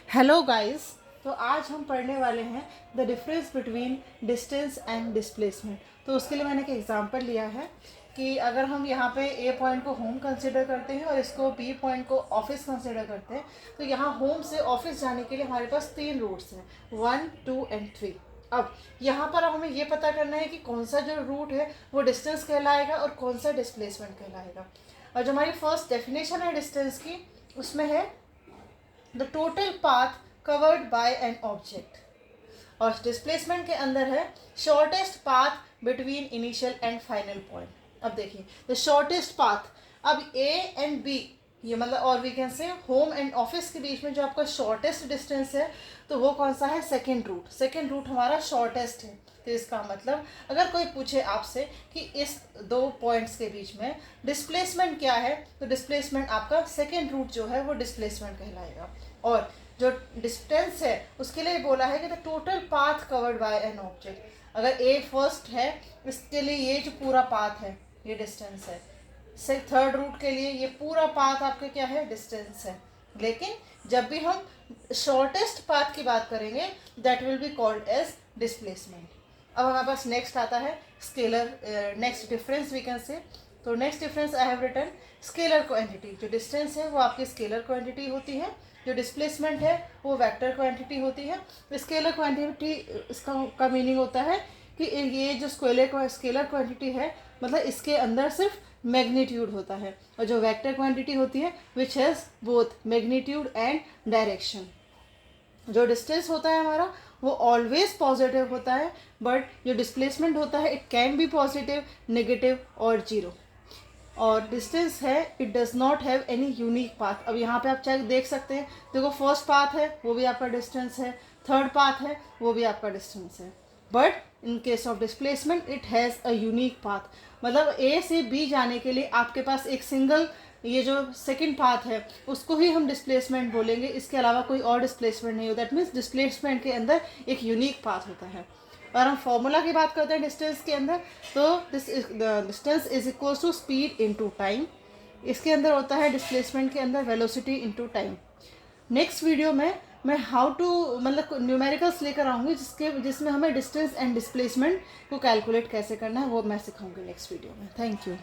Hello guys. तो आज हम पढ़ने वाले हैं the difference between distance and displacement. तो उसके लिए मैंने एक एग्जांपल लिया है कि अगर हम यहाँ पे ए पॉइंट को होम कंसिडर करते हैं और इसको बी पॉइंट को ऑफिस कंसिडर करते हैं, तो यहाँ होम से ऑफिस जाने के लिए हमारे पास 3 रूट्स हैं, 1, 2 एंड 3। अब यहाँ पर हमें ये पता करना है कि कौन सा जो रूट है वो डिस्टेंस कहलाएगा और कौन सा डिस्प्लेसमेंट कहलाएगा। और जो हमारी फर्स्ट डेफिनेशन है डिस्टेंस की, उसमें है the total path covered by an object, और डिस्प्लेसमेंट के अंदर है shortest path between initial and final point. अब देखिए द शॉर्टेस्ट पाथ, अब ए एंड बी, ये मतलब और we can say home and office के बीच में जो आपका शॉर्टेस्ट डिस्टेंस है, तो वो कौन सा है? Second route. सेकेंड रूट हमारा शॉर्टेस्ट है। तो इसका मतलब अगर कोई पूछे आपसे कि इस दो पॉइंट्स के बीच में डिस्प्लेसमेंट क्या है, तो डिस्प्लेसमेंट आपका सेकेंड रूट जो है वो डिस्प्लेसमेंट कहलाएगा। और जो डिस्टेंस है उसके लिए बोला है कि the total path covered by an object. अगर ए फर्स्ट है, इसके लिए ये जो पूरा पाथ है ये डिस्टेंस है। से थर्ड रूट के लिए ये पूरा पाथ आपके क्या है? डिस्टेंस है। लेकिन जब भी हम शॉर्टेस्ट पाथ की बात करेंगे, that will be called as displacement. अब हमारे पास नेक्स्ट आता है scalar, next difference we can say. तो next difference I have written scalar quantity. जो डिस्टेंस है वो आपकी स्केलर क्वांटिटी होती है, जो डिस्प्लेसमेंट है वो वेक्टर क्वांटिटी होती है। स्केलर क्वांटिटी इसका मीनिंग होता है कि ये जो स्केलर क्वांटिटी है, मतलब इसके अंदर सिर्फ मैग्नीट्यूड होता है, और जो वेक्टर क्वांटिटी होती है which has both magnitude and direction. जो डिस्टेंस होता है हमारा वो ऑलवेज पॉजिटिव होता है, बट जो डिस्प्लेसमेंट होता है it can be positive, negative और जीरो। और डिस्टेंस है it does not have any unique path. अब यहाँ पे आप चेक देख सकते हैं, देखो फर्स्ट पाथ है वो भी आपका डिस्टेंस है, थर्ड पाथ है वो भी आपका डिस्टेंस है, but in case of displacement it has a unique path. मतलब ए से बी जाने के लिए आपके पास एक सिंगल, ये जो सेकंड पाथ है उसको ही हम डिस्प्लेसमेंट बोलेंगे, इसके अलावा कोई और डिस्प्लेसमेंट नहीं होता। दैट मीन्स डिस्प्लेसमेंट के अंदर एक यूनिक पाथ होता है। और हम फॉर्मूला की बात करते हैं डिस्टेंस के अंदर, तो distance is equal to speed into time. इसके अंदर होता है डिस्प्लेसमेंट के अंदर velocity into time. Next video में मैं हाउ टू मतलब न्यूमेरिकल्स लेकर आऊँगी जिसमें हमें डिस्टेंस एंड डिस्प्लेसमेंट को कैलकुलेट कैसे करना है वो मैं सिखाऊंगी नेक्स्ट वीडियो में। Thank you.